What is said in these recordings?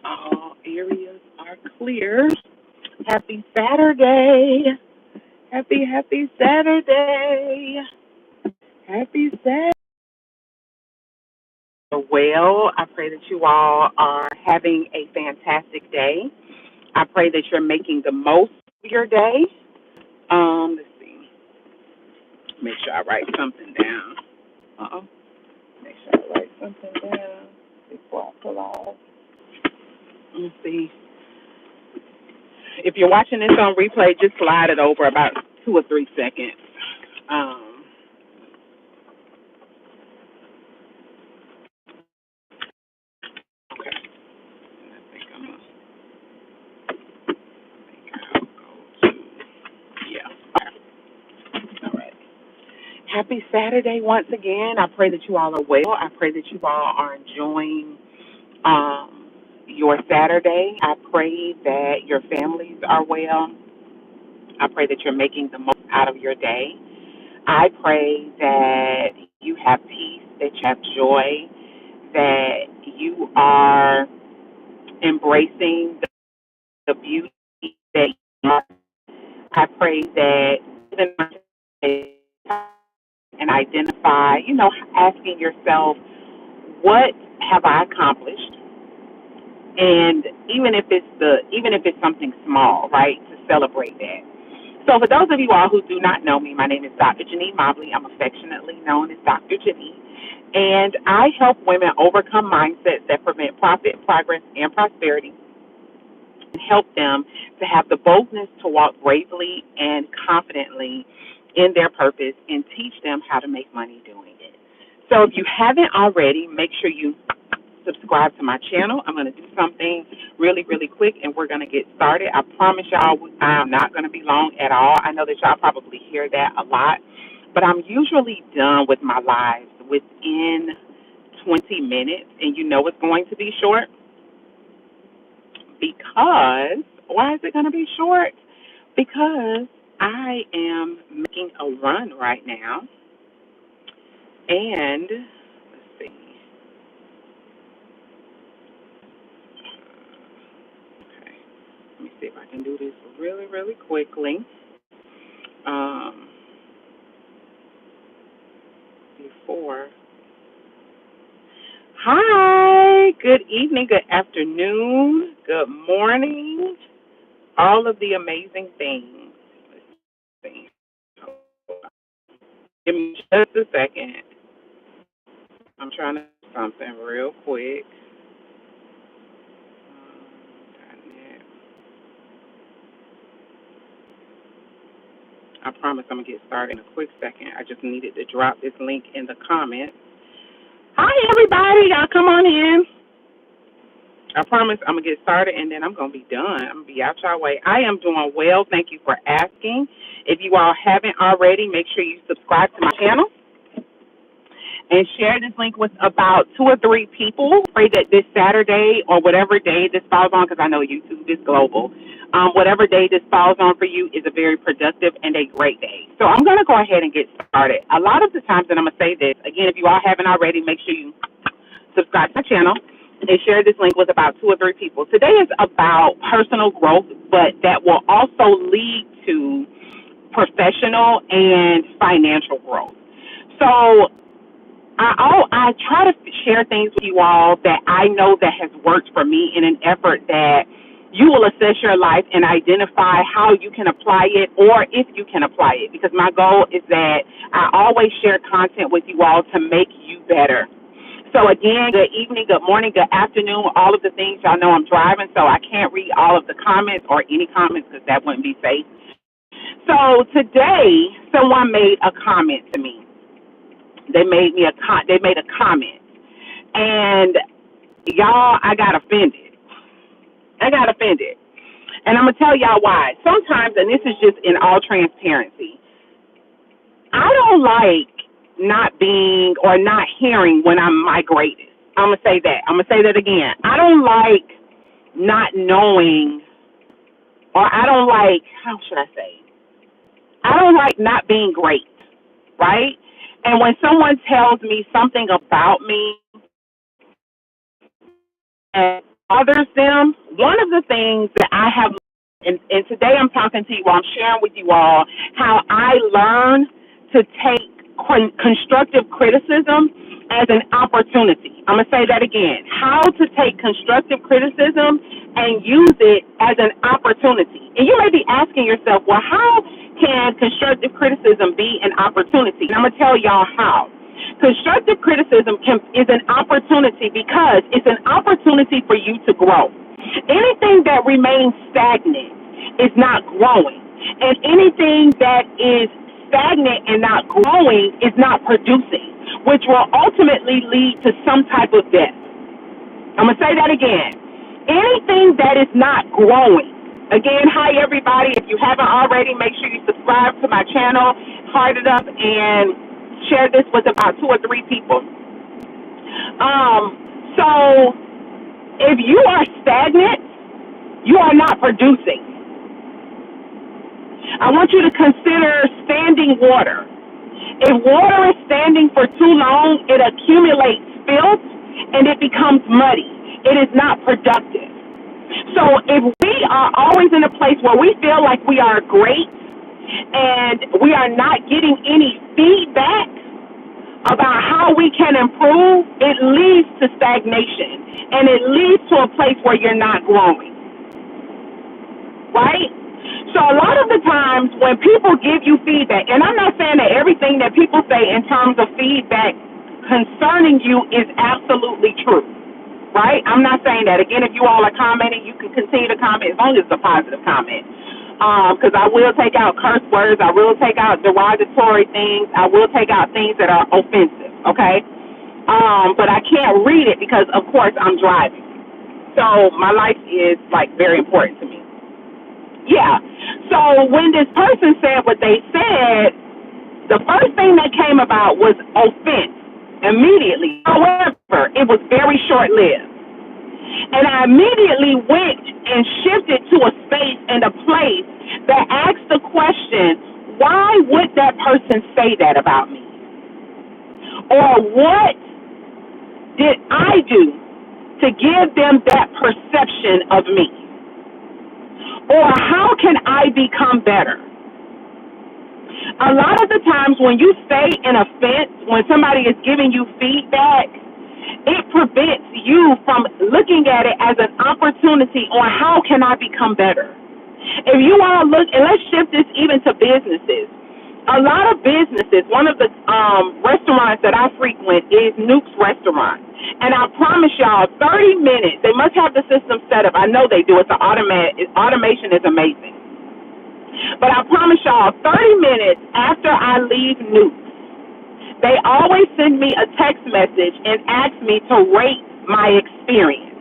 All areas are clear. Happy Saturday. Happy Saturday. Happy Saturday. Well, I pray that you all are having a fantastic day. I pray that you're making the most of your day. Let's see. Make sure I write something down. Uh-oh. Make sure I write something down before I pull off. Let's see. If you're watching this on replay, just slide it over about 2 or 3 seconds. Um, okay. I think I'm gonna I'll go to yeah. All right. Happy Saturday once again. I pray that you all are well. I pray that you all are enjoying your Saturday. I pray that your families are well. I pray that you're making the most out of your day. I pray that you have peace, that you have joy, that you are embracing the beauty that you are. I pray that even and identify, asking yourself, what have I accomplished? And even if it's something small, right, to celebrate that. So for those of you all who do not know me, my name is Dr. JaNee Mobley. I'm affectionately known as Dr. JaNee. And I help women overcome mindsets that prevent profit, progress, and prosperity, and help them to have the boldness to walk bravely and confidently in their purpose and teach them how to make money doing it. So if you haven't already, make sure you subscribe to my channel. I'm going to do something really, really quick, and we're going to get started. I promise y'all I'm not going to be long at all. I know that y'all probably hear that a lot, but I'm usually done with my lives within 20 minutes, and you know it's going to be short because, why is it going to be short? Because I am making a run right now, and let's see. Okay, let me see if I can do this really, really quickly. Um, before. Hi, good evening, good afternoon, good morning, all of the amazing things. Let's see. Give me just a second. I'm trying to do something real quick. I promise I'm going to get started in a quick second. I just needed to drop this link in the comments. Hi, everybody. Y'all come on in. I promise I'm going to get started, and then I'm going to be done. I'm going to be out your way. I am doing well. Thank you for asking. If you all haven't already, make sure you subscribe to my channel and share this link with about 2 or 3 people. Pray that this Saturday or whatever day this falls on, because I know YouTube is global, whatever day this falls on for you is a very productive and a great day. So I'm going to go ahead and get started. A lot of the times, and I'm going to say this, again, if you all haven't already, make sure you subscribe to my channel and share this link with about 2 or 3 people. Today is about personal growth, but that will also lead to professional and financial growth. So I try to share things with you all that I know that has worked for me in an effort that you will assess your life and identify how you can apply it or if you can apply it. Because my goal is that I always share content with you all to make you better. So again, good evening, good morning, good afternoon, all of the things. Y'all know I'm driving, so I can't read all of the comments or any comments because that wouldn't be safe. So today, someone made a comment to me. They made a comment, and y'all, I got offended. And I'm gonna tell y'all why. Sometimes, and this is just in all transparency, I don't like not being or not hearing when I'm my greatest. I'm gonna say that. I'm gonna say that again. I don't like not knowing, or I don't like, how should I say? I don't like not being great, right? And when someone tells me something about me, and bothers them. One of the things that I have, and today I'm talking to you all, I'm sharing with you all how I learn to take constructive criticism as an opportunity. I'm going to say that again. How to take constructive criticism and use it as an opportunity. And you may be asking yourself, well, how can constructive criticism be an opportunity? And I'm going to tell y'all how. Constructive criticism is an opportunity because it's an opportunity for you to grow. Anything that remains stagnant is not growing. And anything that is stagnant and not growing is not producing, which will ultimately lead to some type of death. I'm going to say that again. Anything that is not growing. Again, hi everybody. If you haven't already, make sure you subscribe to my channel, heart it up, and share this with about 2 or 3 people. So if you are stagnant, you are not producing. I want you to consider standing water. If water is standing for too long, it accumulates filth and it becomes muddy. It is not productive. So if we are always in a place where we feel like we are great and we are not getting any feedback about how we can improve, it leads to stagnation and it leads to a place where you're not growing. Right? So a lot of the times when people give you feedback, and I'm not saying that everything that people say in terms of feedback concerning you is absolutely true, right? I'm not saying that. Again, if you all are commenting, you can continue to comment as long as it's a positive comment. Because I will take out curse words, I will take out derogatory things, I will take out things that are offensive, okay? But I can't read it because, of course, I'm driving. So my life is, like, very important to me. Yeah. So when this person said what they said, the first thing that came about was offense immediately. However, it was very short-lived. And I immediately went and shifted to a space and a place that asked the question, why would that person say that about me? Or what did I do to give them that perception of me? Or how can I become better? A lot of the times when you stay in a fence, when somebody is giving you feedback, it prevents you from looking at it as an opportunity on how can I become better. If you all look, and let's shift this even to businesses. A lot of businesses, one of the restaurants that I frequent is Nuke's Restaurant. And I promise y'all, 30 minutes, they must have the system set up. I know they do. It's an automation is amazing. But I promise y'all, 30 minutes after I leave Nuke's, they always send me a text message and ask me to rate my experience.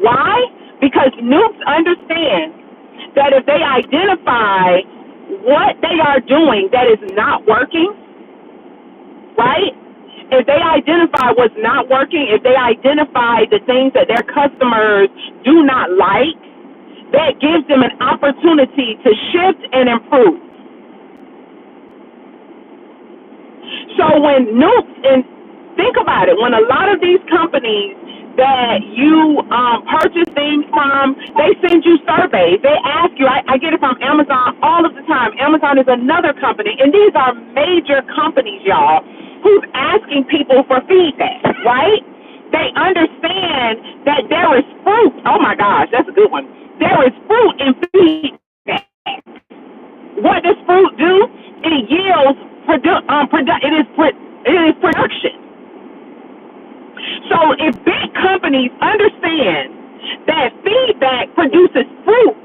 Why? Because Nuke's understands that if they identify what they are doing that is not working, right? If they identify what's not working, if they identify the things that their customers do not like, that gives them an opportunity to shift and improve. So when Nukes, and think about it, when a lot of these companies that you purchase things from, they send you surveys. They ask you, I get it from Amazon all of the time. Amazon is another company, and these are major companies, y'all, who's asking people for feedback, right? They understand that there is fruit. Oh, my gosh, that's a good one. There is fruit in feedback. What does fruit do? It yields it is production. So if big companies understand that feedback produces fruit,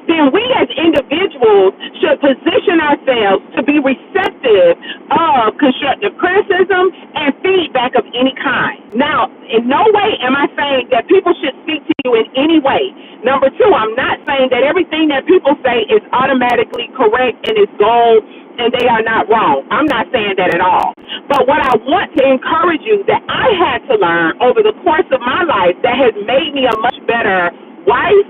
then we as individuals should position ourselves to be receptive of constructive criticism and feedback of any kind. Now, in no way am I saying that people should speak to you in any way. Number two, I'm not saying that everything that people say is automatically correct and is gold and they are not wrong. I'm not saying that at all. But what I want to encourage you that I had to learn over the course of my life that has made me a much better wife,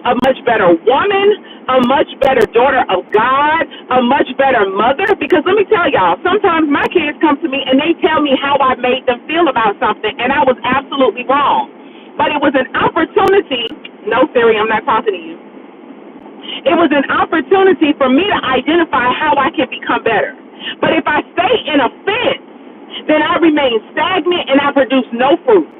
a much better woman, a much better daughter of God, a much better mother. Because let me tell y'all, sometimes my kids come to me and they tell me how I made them feel about something, and I was absolutely wrong. But it was an opportunity. No, Siri, I'm not talking to you. It was an opportunity for me to identify how I can become better. But if I stay in offense, then I remain stagnant and I produce no fruit.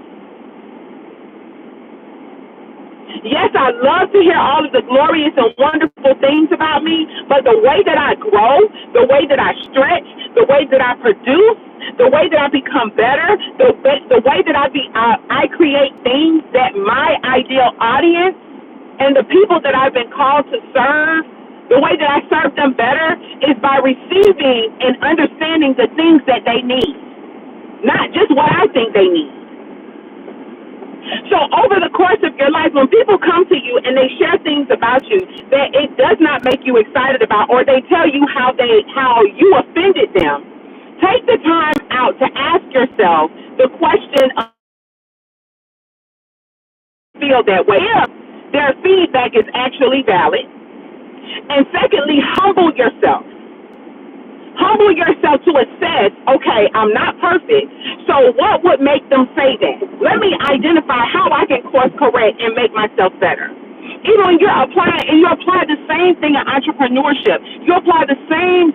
Yes, I love to hear all of the glorious and wonderful things about me, but the way that I grow, the way that I stretch, the way that I produce, the way that I become better, the way that I create things that my ideal audience and the people that I've been called to serve, the way that I serve them better is by receiving and understanding the things that they need, not just what I think they need. So over the course of your life, when people come to you and they share things about you that it does not make you excited about, or they tell you how you offended them, take the time out to ask yourself the question of feel that way if their feedback is actually valid. And secondly, humble yourself. Humble yourself to assess, okay, I'm not perfect, so what would make them say that? Let me identify how I can course correct and make myself better. Even when you're applying, and you apply the same thing in entrepreneurship, you apply the same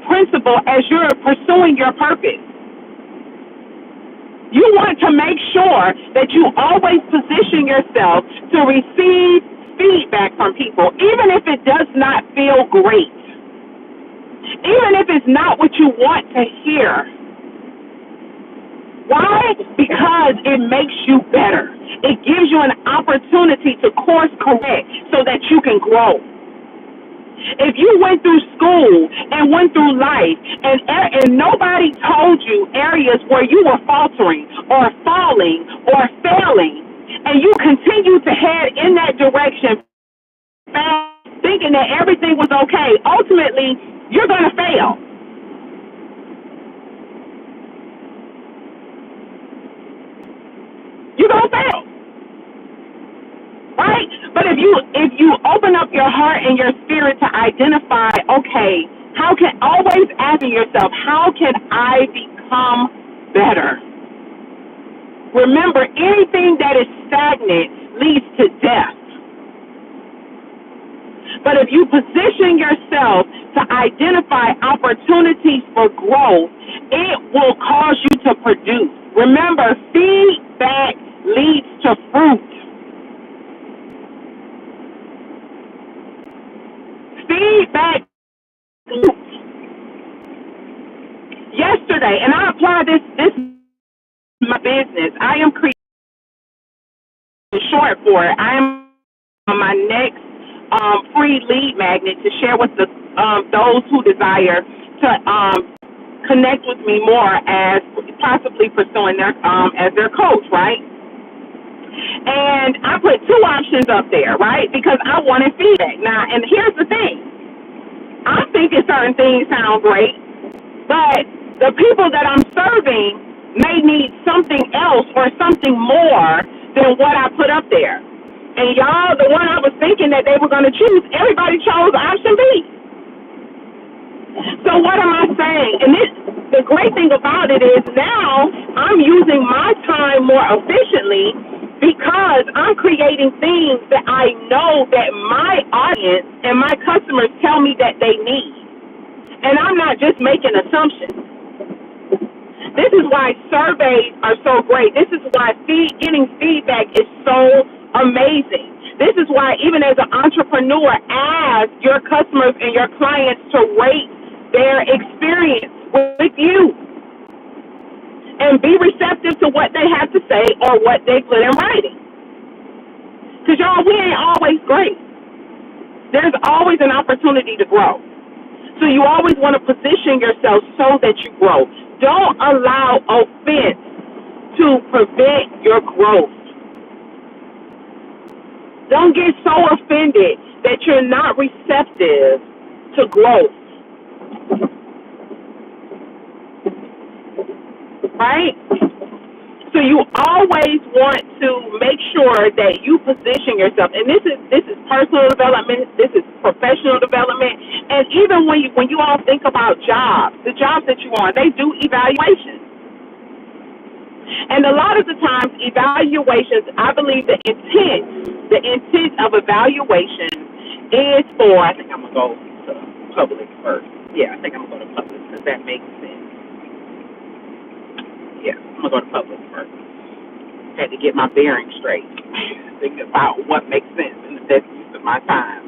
principle as you're pursuing your purpose. You want to make sure that you always position yourself to receive feedback from people, even if it does not feel great. Even if it's not what you want to hear. Why? Because it makes you better. It gives you an opportunity to course correct so that you can grow. If you went through school and went through life and nobody told you areas where you were faltering or falling or failing, and you continue to head in that direction thinking that everything was okay, ultimately you're going to fail. You're going to fail. Right? But if you open up your heart and your spirit to identify, okay, how can, always asking yourself, how can I become better? Remember, anything that is stagnant leads to death. But if you position yourself to identify opportunities for growth, it will cause you to produce. Remember, feedback leads to fruit. Feedback loops. Yesterday, and I apply this is my business. I am creating short for it. I am on my next free lead magnet to share with those who desire to connect with me more as possibly pursuing their as their coach, right? And I put two options up there, right? Because I wanted feedback. Now, and here's the thing. I'm thinking certain things sound great, but the people that I'm serving may need something else or something more than what I put up there. And y'all, the one I was thinking that they were going to choose, everybody chose option B. So what am I saying? And the great thing about it is now I'm using my time more efficiently because I'm creating things that I know that my audience and my customers tell me that they need. And I'm not just making assumptions. This is why surveys are so great. This is why getting feedback is so amazing. This is why even as an entrepreneur, ask your customers and your clients to rate their experience with you and be receptive to what they have to say or what they put in writing. Because, y'all, we ain't always great. There's always an opportunity to grow. So you always want to position yourself so that you grow. Don't allow offense to prevent your growth. Don't get so offended that you're not receptive to growth. Right? So you always want to make sure that you position yourself, and this is personal development, this is professional development, and even when you all think about jobs, the jobs that you want, they do evaluations. And a lot of the times, evaluations, I believe the intent of evaluation is for, I think I'm going to go to public first. Yeah, I think I'm going to go to public because that makes sense. Yeah, I'm going to go to public first. Had to get my bearings straight. Think about what makes sense and the best use of my time.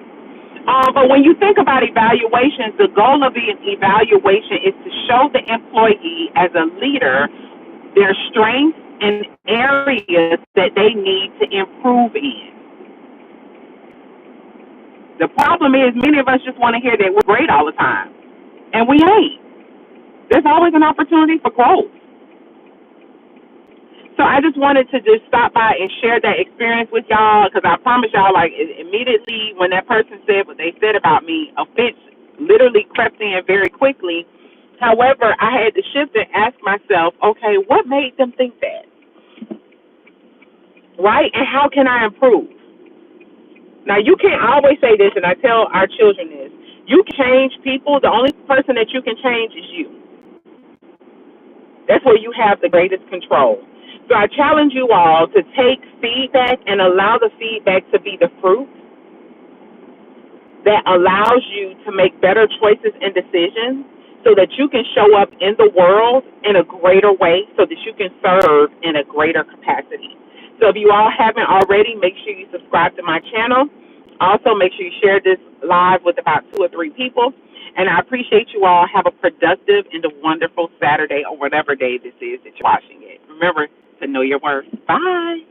But when you think about evaluations, the goal of an evaluation is to show the employee as a leader their strengths and areas that they need to improve in. The problem is many of us just want to hear that we're great all the time, and we ain't. There's always an opportunity for growth. So I just wanted to just stop by and share that experience with y'all because I promise y'all, like, immediately when that person said what they said about me, offense literally crept in very quickly. However, I had to shift and ask myself, okay, what made them think that? Right? And how can I improve? Now, you can't always say this, and I tell our children this. You can change people. The only person that you can change is you. That's where you have the greatest control. So I challenge you all to take feedback and allow the feedback to be the fruit that allows you to make better choices and decisions so that you can show up in the world in a greater way so that you can serve in a greater capacity. So if you all haven't already, make sure you subscribe to my channel. Also, make sure you share this live with about 2 or 3 people. And I appreciate you all. Have a productive and a wonderful Saturday or whatever day this is that you're watching it. Remember to know your worth. Bye.